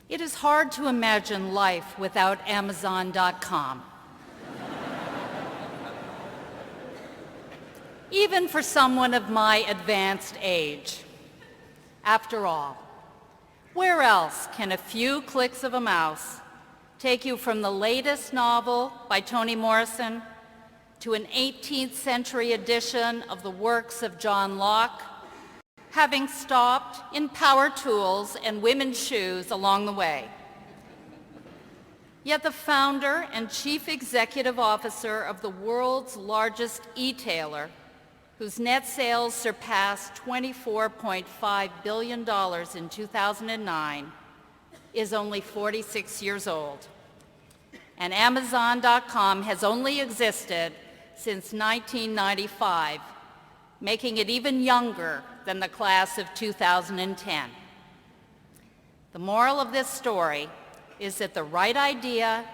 It is hard to imagine life without Amazon.com. Even for someone of my advanced age. After all, where else can a few clicks of a mouse take you from the latest novel by Toni Morrison to an 18th century edition of the works of John Locke, having stopped in power tools and women's shoes along the way? Yet the founder and chief executive officer of the world's largest e-tailer, whose net sales surpassed $24.5 billion in 2009, is only 46 years old. And Amazon.com has only existed since 1995, making it even younger than the class of 2010. The moral of this story is that the right idea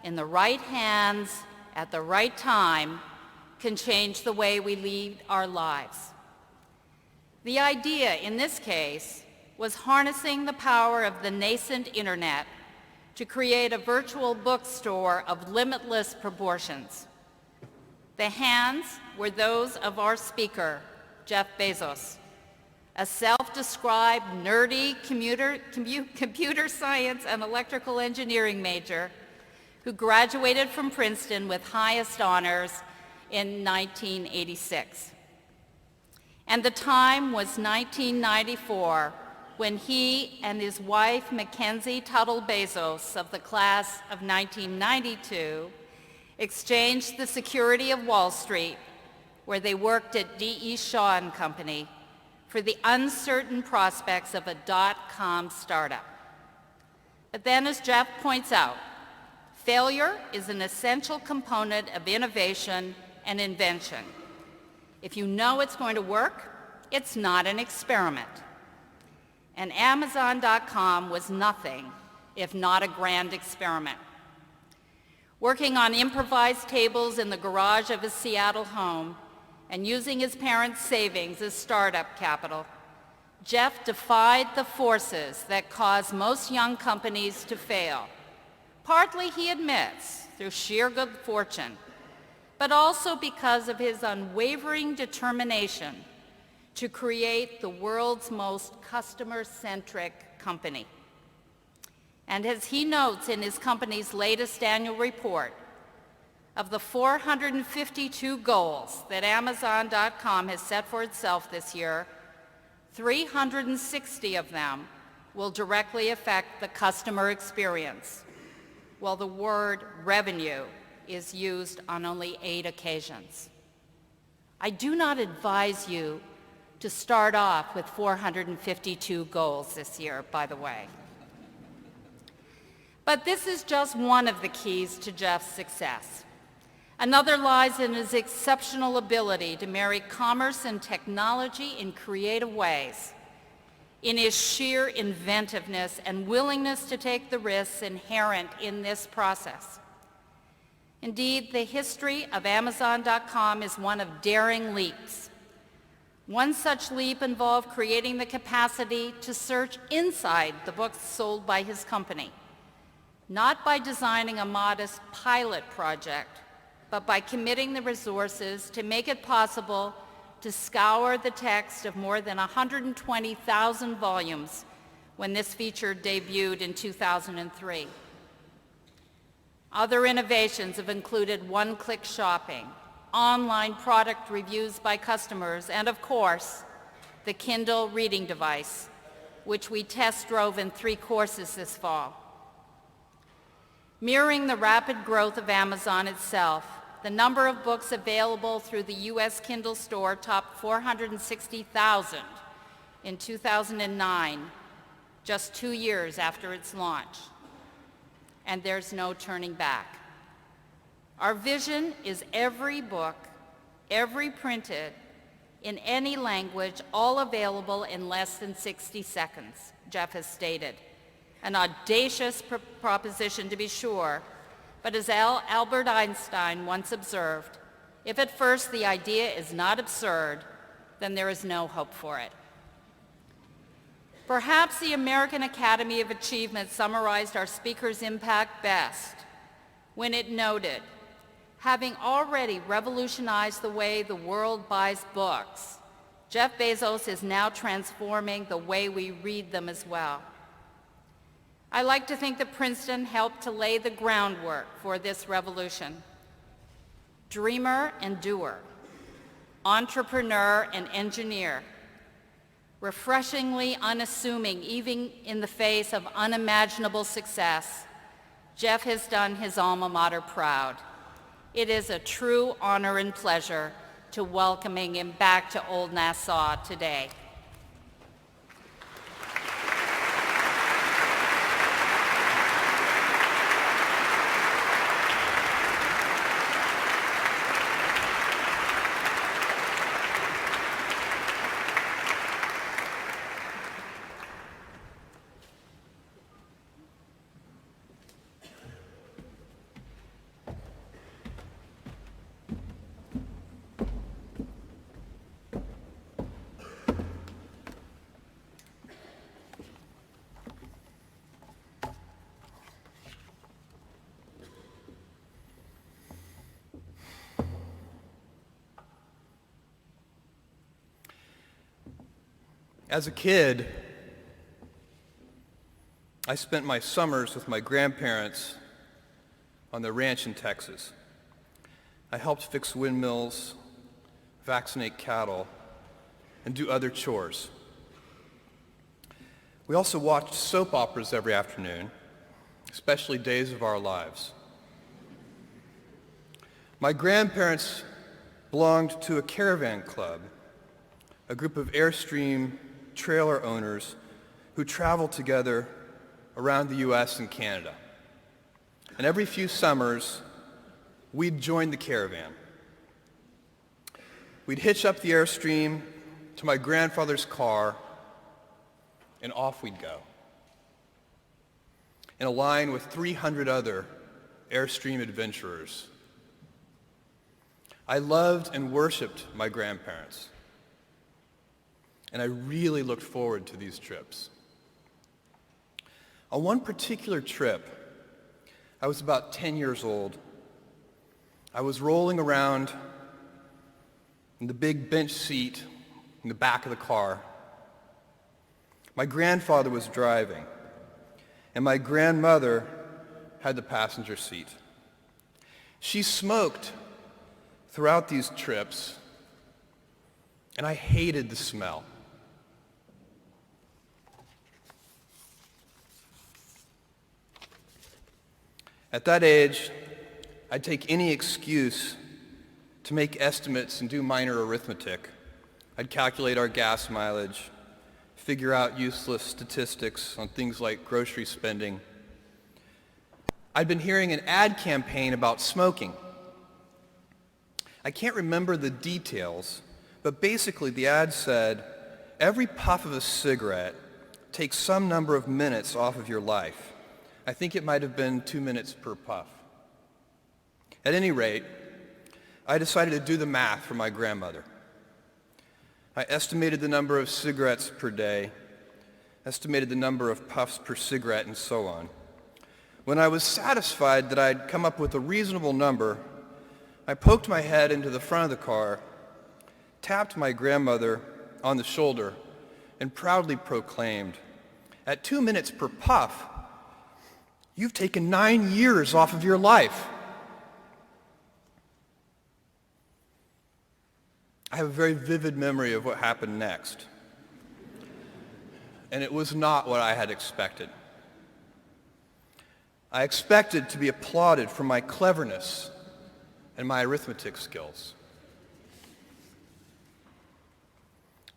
in the right hands at the right time can change the way we lead our lives. The idea in this case was harnessing the power of the nascent internet to create a virtual bookstore of limitless proportions. The hands were those of our speaker, Jeff Bezos, a self-described nerdy computer science and electrical engineering major who graduated from Princeton with highest honors in 1986. And the time was 1994 when he and his wife, Mackenzie Tuttle Bezos, of the class of 1992, exchanged the security of Wall Street, where they worked at D.E. Shaw and Company, for the uncertain prospects of a dot-com startup. But then, as Jeff points out, failure is an essential component of innovation and invention. If you know it's going to work, it's not an experiment. And Amazon.com was nothing if not a grand experiment. Working on improvised tables in the garage of his Seattle home and using his parents' savings as startup capital, Jeff defied the forces that cause most young companies to fail. Partly, he admits, through sheer good fortune, but also because of his unwavering determination to create the world's most customer-centric company. And as he notes in his company's latest annual report, of the 452 goals that Amazon.com has set for itself this year, 360 of them will directly affect the customer experience, while the word revenue is used on only 8 occasions. I do not advise you to start off with 452 goals this year, by the way. But this is just one of the keys to Jeff's success. Another lies in his exceptional ability to marry commerce and technology in creative ways, in his sheer inventiveness and willingness to take the risks inherent in this process. Indeed, the history of Amazon.com is one of daring leaps. One such leap involved creating the capacity to search inside the books sold by his company, not by designing a modest pilot project, but by committing the resources to make it possible to scour the text of more than 120,000 volumes when this feature debuted in 2003. Other innovations have included one-click shopping, online product reviews by customers, and of course, the Kindle reading device, which we test drove in 3 courses this fall. Mirroring the rapid growth of Amazon itself, the number of books available through the U.S. Kindle store topped 460,000 in 2009, just 2 years after its launch. And there's no turning back. Our vision is every book, every printed, in any language, all available in less than 60 seconds, Jeff has stated. An audacious proposition, to be sure, but as Albert Einstein once observed, if at first the idea is not absurd, then there is no hope for it. Perhaps the American Academy of Achievement summarized our speaker's impact best when it noted, having already revolutionized the way the world buys books, Jeff Bezos is now transforming the way we read them as well. I like to think that Princeton helped to lay the groundwork for this revolution. Dreamer and doer, entrepreneur and engineer, refreshingly unassuming even in the face of unimaginable success, Jeff has done his alma mater proud. It is a true honor and pleasure to welcoming him back to Old Nassau today. As a kid, I spent my summers with my grandparents on their ranch in Texas. I helped fix windmills, vaccinate cattle, and do other chores. We also watched soap operas every afternoon, especially Days of Our Lives. My grandparents belonged to a caravan club, a group of Airstream trailer owners who traveled together around the U.S. and Canada. And every few summers, we'd join the caravan. We'd hitch up the Airstream to my grandfather's car, and off we'd go, in a line with 300 other Airstream adventurers. I loved and worshiped my grandparents, and I really looked forward to these trips. On one particular trip, I was about 10 years old. I was rolling around in the big bench seat in the back of the car. My grandfather was driving, and my grandmother had the passenger seat. She smoked throughout these trips, and I hated the smell. At that age, I'd take any excuse to make estimates and do minor arithmetic. I'd calculate our gas mileage, figure out useless statistics on things like grocery spending. I'd been hearing an ad campaign about smoking. I can't remember the details, but basically the ad said, every puff of a cigarette takes some number of minutes off of your life. I think it might have been 2 minutes per puff. At any rate, I decided to do the math for my grandmother. I estimated the number of cigarettes per day, estimated the number of puffs per cigarette, and so on. When I was satisfied that I'd come up with a reasonable number, I poked my head into the front of the car, tapped my grandmother on the shoulder, and proudly proclaimed, "At 2 minutes per puff, you've taken 9 years off of your life." I have a very vivid memory of what happened next. And it was not what I had expected. I expected to be applauded for my cleverness and my arithmetic skills.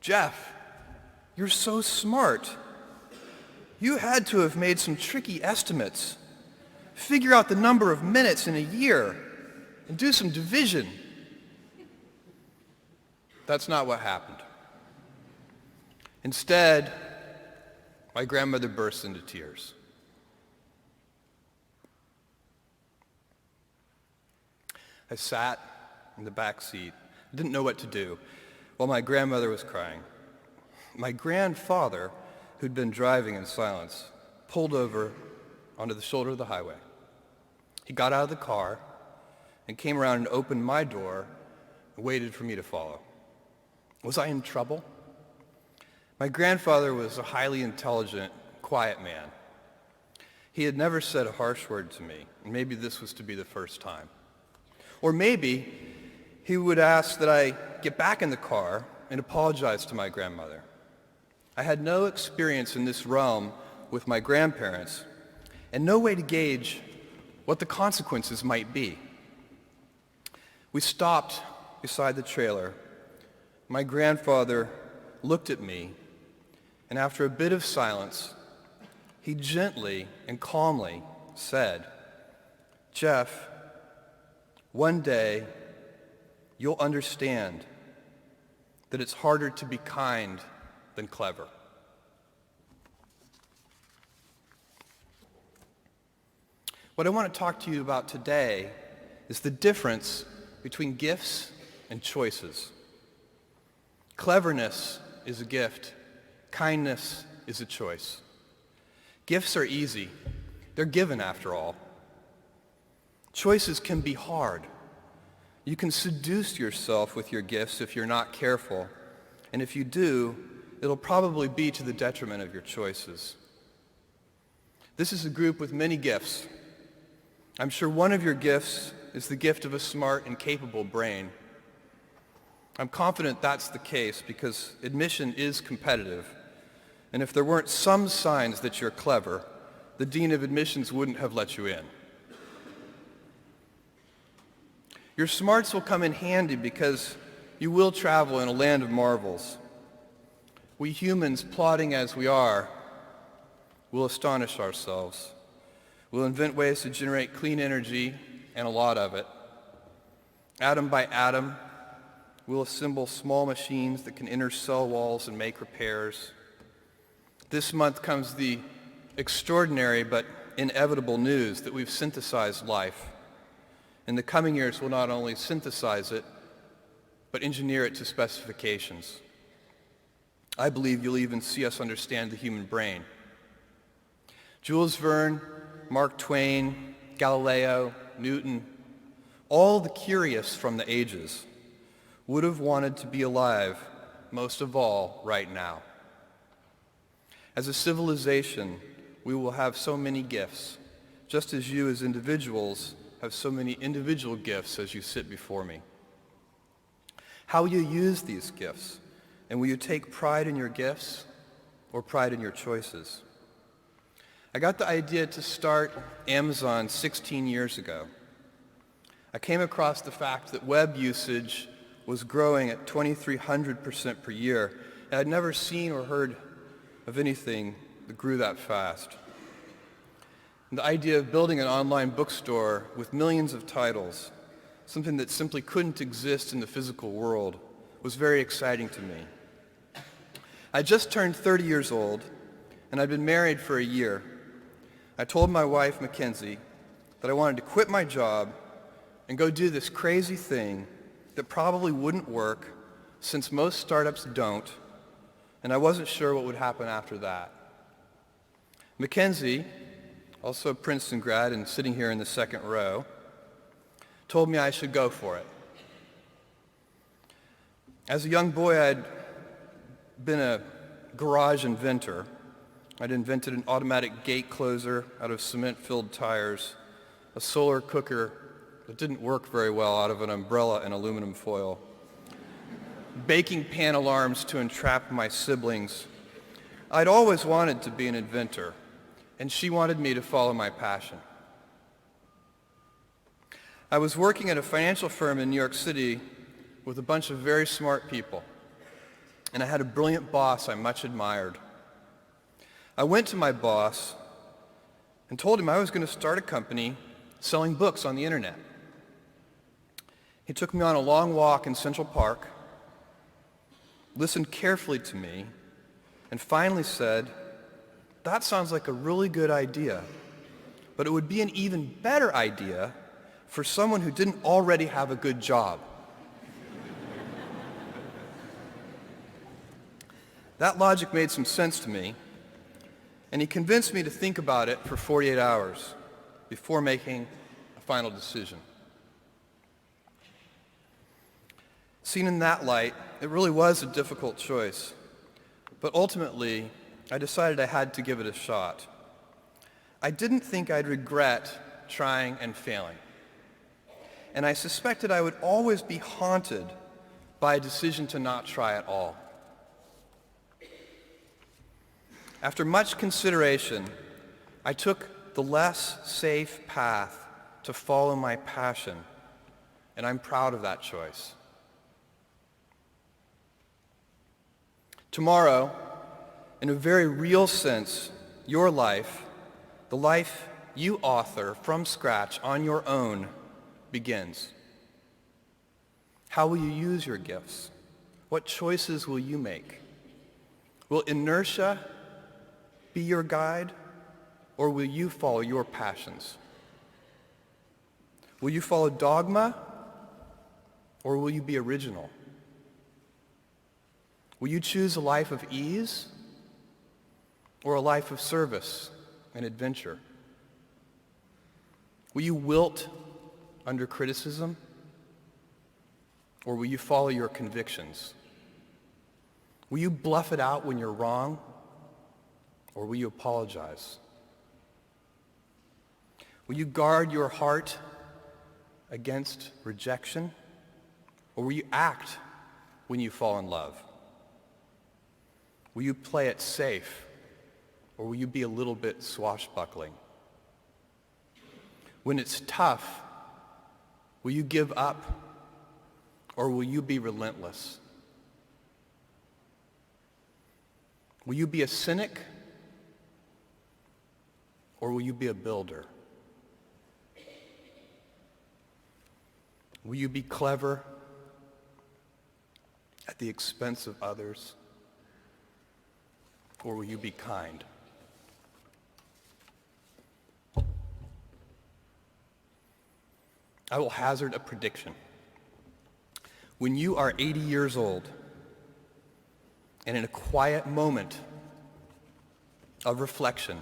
"Jeff, you're so smart. You had to have made some tricky estimates. Figure out the number of minutes in a year and do some division." That's not what happened. Instead, my grandmother burst into tears. I sat in the back seat, didn't know what to do, while my grandmother was crying. My grandfather who'd been driving in silence, pulled over onto the shoulder of the highway. He got out of the car and came around and opened my door and waited for me to follow. Was I in trouble? My grandfather was a highly intelligent, quiet man. He had never said a harsh word to me, and maybe this was to be the first time. Or maybe he would ask that I get back in the car and apologize to my grandmother. I had no experience in this realm with my grandparents and no way to gauge what the consequences might be. We stopped beside the trailer. My grandfather looked at me, and after a bit of silence, he gently and calmly said, "Jeff, one day you'll understand that it's harder to be kind than clever." What I want to talk to you about today is the difference between gifts and choices. Cleverness is a gift. Kindness is a choice. Gifts are easy. They're given after all. Choices can be hard. You can seduce yourself with your gifts if you're not careful, and if you do, it'll probably be to the detriment of your choices. This is a group with many gifts. I'm sure one of your gifts is the gift of a smart and capable brain. I'm confident that's the case because admission is competitive, and if there weren't some signs that you're clever, the dean of admissions wouldn't have let you in. Your smarts will come in handy because you will travel in a land of marvels. We humans, plodding as we are, will astonish ourselves. We'll invent ways to generate clean energy, and a lot of it. Atom by atom, we'll assemble small machines that can enter cell walls and make repairs. This month comes the extraordinary but inevitable news that we've synthesized life. In the coming years, we'll not only synthesize it, but engineer it to specifications. I believe you'll even see us understand the human brain. Jules Verne, Mark Twain, Galileo, Newton, all the curious from the ages would have wanted to be alive, most of all, right now. As a civilization, we will have so many gifts, just as you as individuals have so many individual gifts as you sit before me. How will you use these gifts? And will you take pride in your gifts or pride in your choices? I got the idea to start Amazon 16 years ago. I came across the fact that web usage was growing at 2,300% per year. And I'd never seen or heard of anything that grew that fast. And the idea of building an online bookstore with millions of titles, something that simply couldn't exist in the physical world, was very exciting to me. I just turned 30 years old, and I'd been married for a year. I told my wife, Mackenzie, that I wanted to quit my job and go do this crazy thing that probably wouldn't work, since most startups don't, and I wasn't sure what would happen after that. Mackenzie, also a Princeton grad and sitting here in the second row, told me I should go for it. As a young boy, I'd been a garage inventor. I'd invented an automatic gate closer out of cement-filled tires, a solar cooker that didn't work very well out of an umbrella and aluminum foil, baking pan alarms to entrap my siblings. I'd always wanted to be an inventor, and she wanted me to follow my passion. I was working at a financial firm in New York City with a bunch of very smart people, and I had a brilliant boss I much admired. I went to my boss and told him I was going to start a company selling books on the internet. He took me on a long walk in Central Park, listened carefully to me, and finally said, "That sounds like a really good idea, but it would be an even better idea for someone who didn't already have a good job." That logic made some sense to me, And he convinced me to think about it for 48 hours before making a final decision. Seen in that light, it really was a difficult choice. But ultimately, I decided I had to give it a shot. I didn't think I'd regret trying and failing. And I suspected I would always be haunted by a decision to not try at all. After much consideration, I took the less safe path to follow my passion, and I'm proud of that choice. Tomorrow, in a very real sense, your life, the life you author from scratch on your own, begins. How will you use your gifts? What choices will you make? Will inertia be your guide, or will you follow your passions? Will you follow dogma, or will you be original? Will you choose a life of ease, or a life of service and adventure? Will you wilt under criticism, or will you follow your convictions? Will you bluff it out when you're wrong, or will you apologize? Will you guard your heart against rejection, or will you act when you fall in love? Will you play it safe, or will you be a little bit swashbuckling? When it's tough, will you give up, or will you be relentless? Will you be a cynic, or will you be a builder? Will you be clever at the expense of others, or will you be kind? I will hazard a prediction. When you are 80 years old, and in a quiet moment of reflection,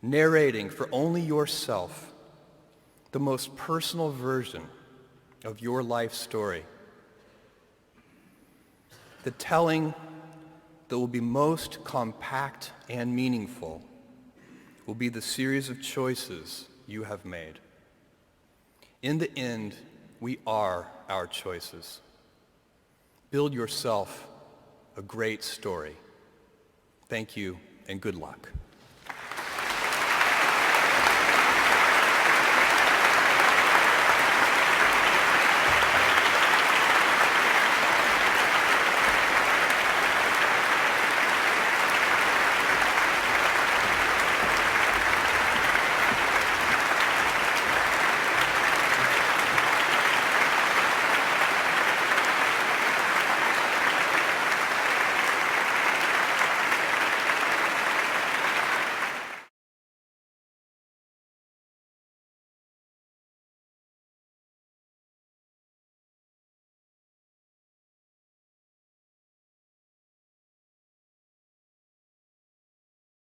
narrating for only yourself the most personal version of your life story, the telling that will be most compact and meaningful will be the series of choices you have made. In the end, we are our choices. Build yourself a great story. Thank you and good luck.